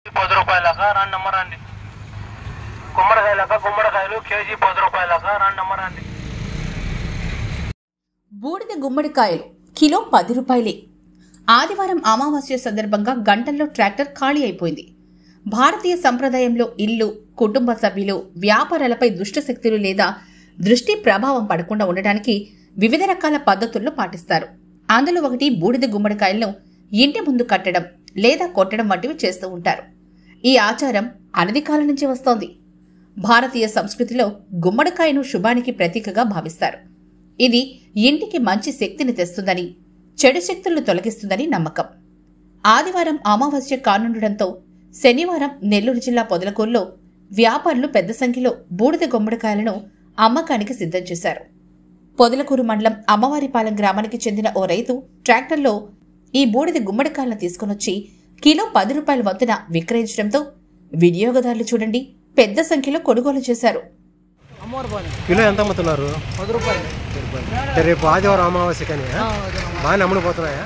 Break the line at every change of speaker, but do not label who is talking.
రూపాయలక రెండు నమ్మరండి. గుమ్మడికాయలు కేజీ 10 రూపాయలక రెండు నమ్మరండి.
బూడిద గుమ్మడికాయలు కిలో 10 రూపాయలే. ఆదివారం అమావాస్య సందర్భంగా గంటల్లో ట్రాక్టర్ ఖాళీ అయిపోయింది. భారతీయ సంప్రదాయంలో ఇల్లు, కుటుంబ సభ్యులు, వ్యాపారాలపై దుష్టశక్తులు లేదా దృష్టి ప్రభావం పడకుండా ఉండటానికి వివిధ రకాల పద్ధతుల్లో పాటిస్తారు. అందులో ఒకటి బూడిద గుమ్మడికాయలను ఇంటి ముందు కట్టడం లేదా కొట్టడం వంటివి చేస్తూ ఉంటారు. ఈ ఆచారం అనతి కాలం నుంచి వస్తోంది. భారతీయ సంస్కృతిలో గుమ్మడికాయను శుభానికి ప్రతీకగా భావిస్తారు. ఇది ఇంటికి మంచి శక్తిని తెస్తుందని, చెడు శక్తులను తొలగిస్తుందని నమ్మకం. ఆదివారం అమావాస్య కానుండటంతో శనివారం నెల్లూరు జిల్లా పొదలకూరులో వ్యాపారులు పెద్ద సంఖ్యలో బూడిద గుమ్మడికాయలను అమ్మకానికి సిద్ధం చేశారు. పొదలకూరు మండలం అమ్మవారిపాలెం గ్రామానికి చెందిన ఓ రైతు ట్రాక్టర్లో ఈ బూడిద గుమ్మడికాయలను తీసుకునొచ్చి కిలో 10 రూపాయల వంతున విక్రయించడంతో వినియోగదారులు చూడండి పెద్ద సంఖ్యలో కొనుగోలు చేశారు.
కిలో ఎంత అమ్ముతున్నారు?
10 రూపాయలు.
రేపు ఆదివారం అమావాస్య కానీ బాగానే అమ్ముడుపోతున్నాయా?